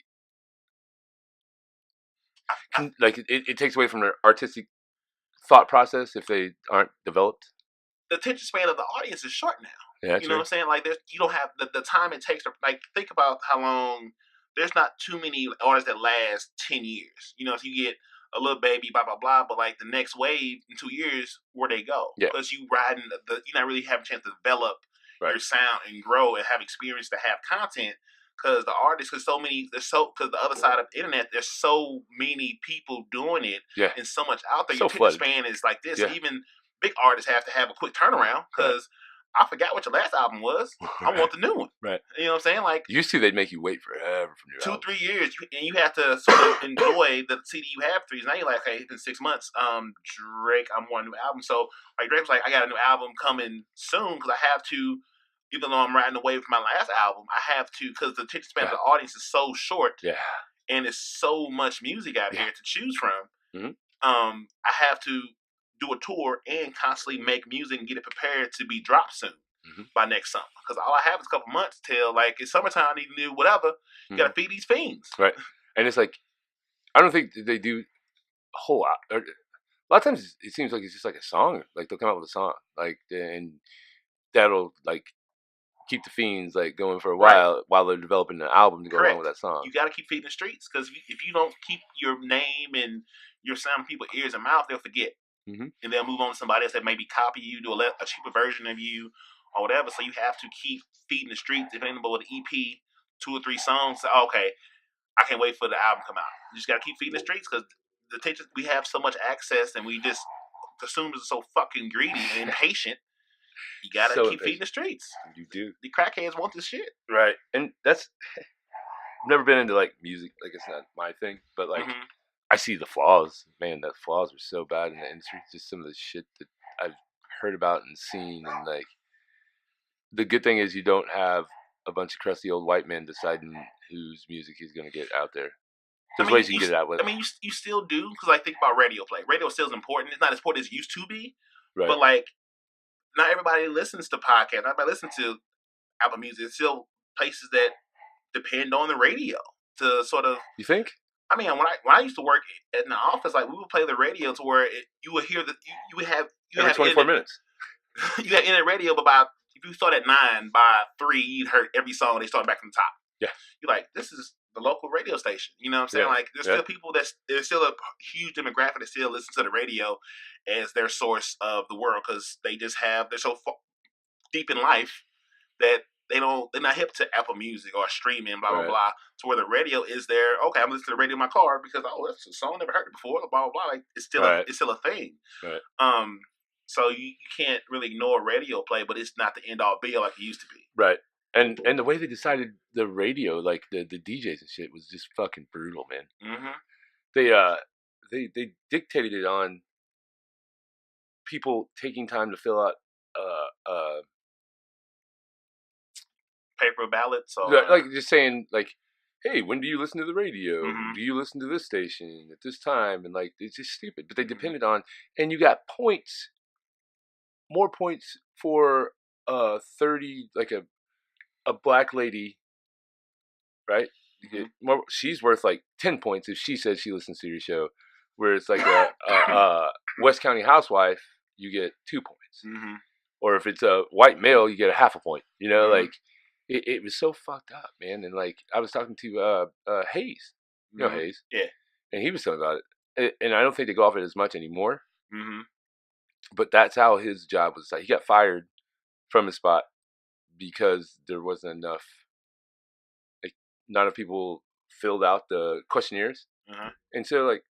like it takes away from their artistic thought process if they aren't developed? The attention span of the audience is short now. Yeah, you know what I'm saying? Like you don't have the time it takes to like think about how long. There's not too many artists that last 10 years. You know, if you get a little baby, blah blah blah, but like the next wave in 2 years, where they go? Because you riding you're not really having a chance to develop your sound and grow and have experience to have content. Because the artists, because the other side of the internet, there's so many people doing it, and so much out there. Your attention span is like this. Yeah. Even big artists have to have a quick turnaround because I forgot what your last album was. I want the new one. Right. You know what I'm saying? Like used to, they'd make you wait forever for new album. 2-3 years, and you have to sort of enjoy the CD you have for years. Now you're like, okay, it's been 6 months. Drake, I want a new album. So like Drake was like, I got a new album coming soon because I have to. Even though I'm riding away from my last album, I have to, because the attention span of the audience is so short, and it's so much music out here to choose from. I have to do a tour and constantly make music and get it prepared to be dropped soon by next summer. Because all I have is a couple months till like it's summertime. I need to do whatever. You got to feed these fiends, right? And it's like I don't think they do whole lot. Or, a lot of times it seems like it's just like a song. Like they'll come out with a song, like and that'll like keep the fiends like going for a while they're developing an album to go along with that song. You got to keep feeding the streets because if you don't keep your name and your sound in people's ears and mouth, they'll forget, and they'll move on to somebody else that maybe copy you, do a cheaper version of you or whatever. So you have to keep feeding the streets. If anybody with an EP, 2 or 3 songs, okay, I can't wait for the album to come out. You just got to keep feeding the streets because we have so much access and we just consumers are so fucking greedy and impatient. You gotta keep feeding the streets. You do. The crackheads want this shit, right? And that's I've never been into like music. Like it's not my thing, but like I see the flaws. Man, the flaws are so bad in the industry. Just some of the shit that I've heard about and seen, and like the good thing is you don't have a bunch of crusty old white men deciding whose music he's gonna get out there. There's ways you can get it out with. I mean, you still do because I think about radio play. Radio still is important. It's not as important as it used to be, but like. Not everybody listens to podcasts. Not everybody listens to Apple Music. There's still places that depend on the radio to sort of. You think? I mean, when I used to work in the office, like we would play the radio to where you would hear you would have every 24 minutes. You had internet radio, but if you start at 9, by 3 you'd heard every song. They started back from the top. Yeah, you're like, this is the local radio station. You know what I'm saying? Like, there's still people there's still a huge demographic that still listen to the radio as their source of the world because they're so deep in life that they're not hip to Apple Music or streaming, blah blah blah. To where the radio is there. Okay, I'm listening to the radio in my car because that's a song I never heard it before. Blah blah blah. Like it's still a thing. Right. So you can't really ignore radio play, but it's not the end all be all like it used to be. Right. And the way they decided the radio, like the DJs and shit, was just fucking brutal, man. They dictated it on people taking time to fill out paper ballots, or like just saying like, hey, when do you listen to the radio? Do you listen to this station at this time? And like it's just stupid. But they depended on, and you got points, more points for 30, like a black lady, right? She's worth like 10 points if she says she listens to your show. Where it's like a West County housewife, you get 2 points. Or if it's a white male, you get a half a point. You know, like it was so fucked up, man. And like I was talking to Hayes, you know Hayes, yeah, and he was talking about it. And I don't think they go off it as much anymore. But that's how his job was. Like he got fired from his spot because there wasn't enough. Like not enough people filled out the questionnaires, and so like.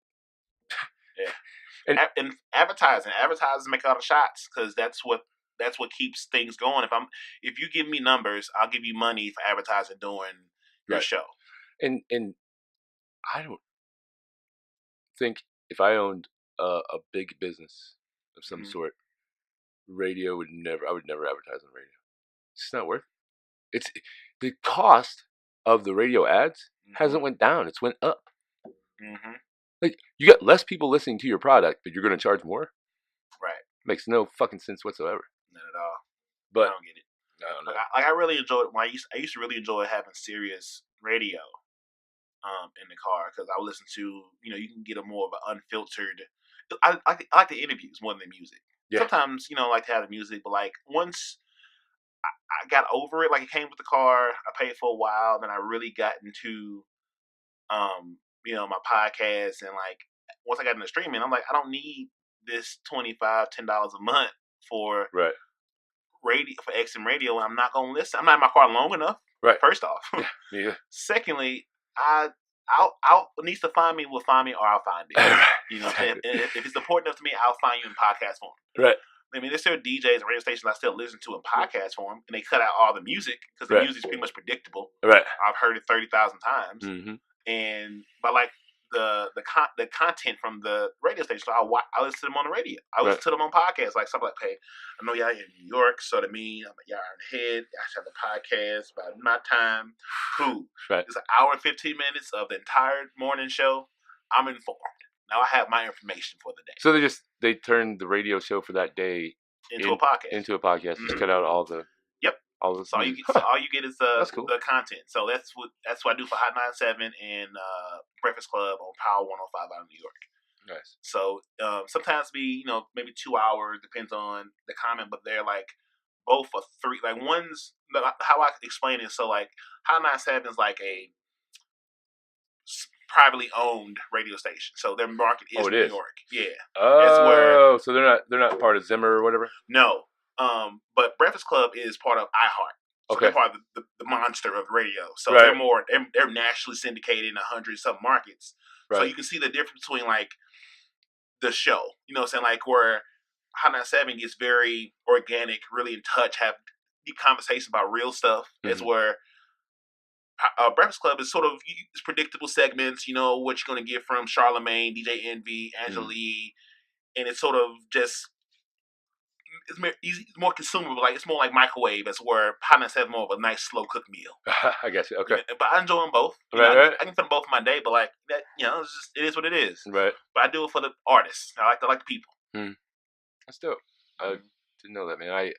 Yeah, and advertisers make all the shots because that's what keeps things going. If you give me numbers, I'll give you money for advertising during your show. And I don't think if I owned a big business of some sort, I would never advertise on the radio. It's just not worth it. It's the cost of the radio ads hasn't went down; it's went up. Like, you got less people listening to your product, but you're going to charge more? Right. Makes no fucking sense whatsoever. Not at all. But I don't get it. I don't know. I really enjoyed it. I used to really enjoy having Sirius radio in the car because I would listen to, you can get a more of an unfiltered. I like the interviews more than the music. Yeah. Sometimes, I like to have the music, but like once I got over it, like it came with the car, I paid for a while, then I really got into my podcast, and like once I got into streaming, I'm like, I don't need this $10 a month for radio for XM radio, and I'm not gonna listen. I'm not in my car long enough. Right. First off, yeah. Secondly, I'll needs to find me will find me, or I'll find it. If it's important enough to me, I'll find you in podcast form. Right. I mean, there's still DJs and radio stations I still listen to in podcast form, and they cut out all the music because the music's pretty much predictable. Right. I've heard it 30,000 times. But like the content from the radio station, so I listen to them on the radio. I listen to them on podcasts, like something like, hey, I know y'all in New York, so to me, y'all are in the head. I should have a podcast about my time. Cool. Right. It's an hour and 15 minutes of the entire morning show. I'm informed. Now I have my information for the day. So they turned the radio show for that day into a podcast. Just cut out all the all the. So all you get is the content. So that's what I do for Hot 97 and Breakfast Club on Power 105 out of New York. Nice. So sometimes be maybe 2 hours, depends on the comment, but they're like both a three. Like one's how I explain it. So like Hot 97 is like a privately owned radio station. So their market is it New is. York. Yeah. That's where Oh, so they're not part of Zimmer or whatever. no. But Breakfast Club is part of iHeart. So Okay. they're part of the monster of radio. So Right. they're nationally syndicated in 100 some markets. Right. So you can see the difference between like the show. You know what I'm saying? Like where Hot 97 gets very organic, really in touch, have deep conversations about real stuff. Mhm. It's where Breakfast Club is sort of it's predictable segments. You know what you're going to get from Charlemagne, DJ Envy, Angela Lee, and it's sort of just it's more consumable. Like it's more like microwave. It's where Hot 97 more of a nice slow cooked meal. I guess. Okay. But I enjoy them both. Right. I can put them both in my day, but like that, it is what it is. Right. But I do it for the artists. I like the people. That's dope. I didn't know that, man.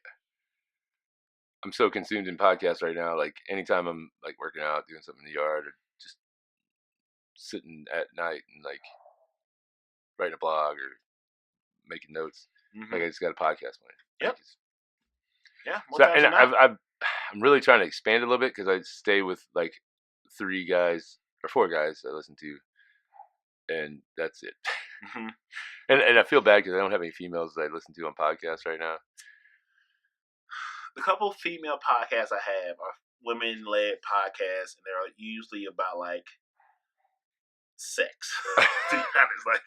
I'm so consumed in podcasts right now. Like anytime I'm like working out, doing something in the yard, or just sitting at night and like writing a blog or making notes, like I just got a podcast playing. Yep. Yeah. So, and I'm really trying to expand a little bit because I stay with like 3 guys or 4 guys I listen to, and that's it. And I feel bad because I don't have any females that I listen to on podcasts right now. The couple of female podcasts I have are women-led podcasts, and they're usually about like sex. To be honest, like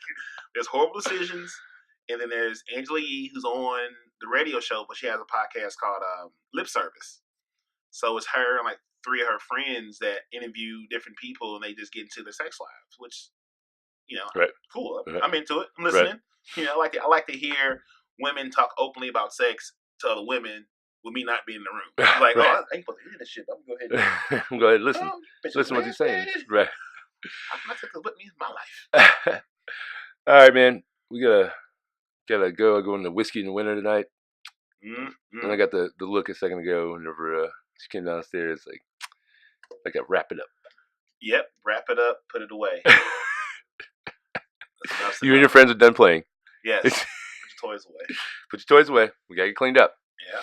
there's Horrible Decisions, and then there's Angela Yee, who's on the radio show, but she has a podcast called Lip Service. So it's her and like 3 of her friends that interview different people, and they just get into their sex lives, which Right. Cool. Right. I'm into it. I'm listening. Right. I like it. I like to hear women talk openly about sex to other women with me not being in the room. I'm like, I ain't supposed to hear this shit. I'm gonna go ahead. I'm go ahead and listen. Listen what he's saying. Right. My sex is with me. It's my life. All right, man. We gotta go. I go into Whiskey in the Winter tonight. And I got the look a second ago whenever she came downstairs. Like I wrap it up. Yep. Wrap it up. Put it away. You and your friends are done playing. Yes. Put your toys away. Put your toys away. We gotta get cleaned up. Yeah.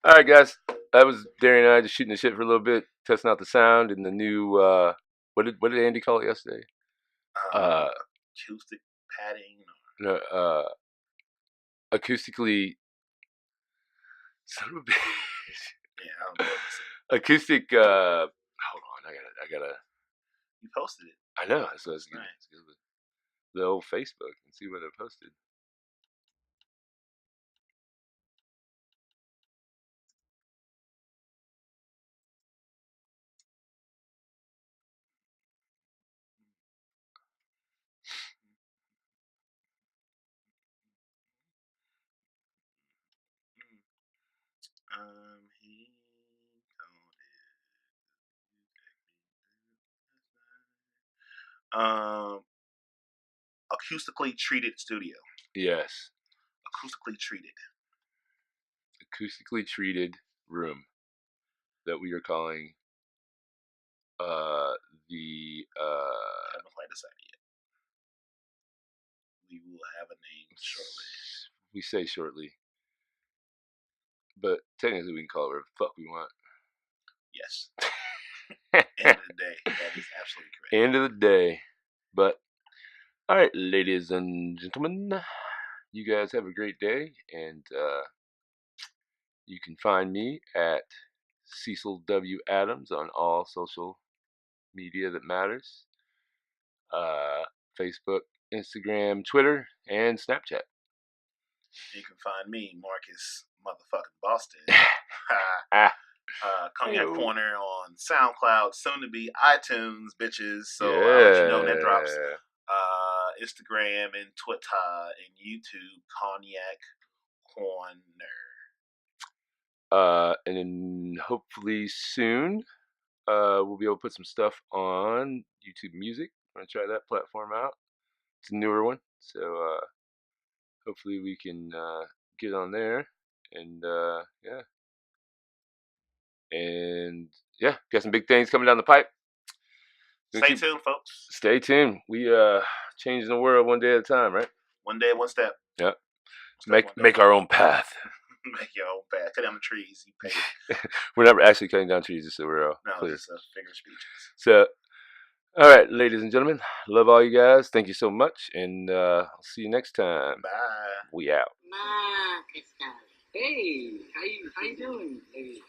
All right, guys. That was Darian and I just shooting the shit for a little bit, testing out the sound and the new. What did Andy call it yesterday? Acoustic padding. No. Acoustically. Son of a bitch. Yeah, I don't know. Acoustic. Hold on. I gotta. You posted it. I know. That's what I was getting. The old Facebook and see what I posted. Acoustically treated studio. Yes. Acoustically treated. Acoustically treated room that we are calling the I haven't quite decided yet. We will have a name shortly. We say shortly. But technically we can call it whatever the fuck we want. Yes. End of the day. That is absolutely correct. End of the day. But alright, ladies and gentlemen, you guys have a great day, and you can find me at Cecil W. Adams on all social media that matters. Facebook, Instagram, Twitter, and Snapchat. You can find me, Marcus motherfucking Boston. Cognac Corner on SoundCloud, soon to be iTunes, bitches. So I'll let you know when that drops. Instagram and Twitter and YouTube, Cognac Corner. And then hopefully soon, we'll be able to put some stuff on YouTube Music. I'm gonna try that platform out. It's a newer one, so hopefully we can get on there. And got some big things coming down the pipe. Stay tuned, folks. Stay tuned. We changing the world one day at a time, right? One day, one step. Yeah. Make our own path. Make your own path. Cut down the trees. You pay. We're not actually cutting down trees, just so we're clear. It's a figure of speech. So, all right, ladies and gentlemen, love all you guys. Thank you so much, and I'll see you next time. Bye. We out. Hey, how you doing? Hey,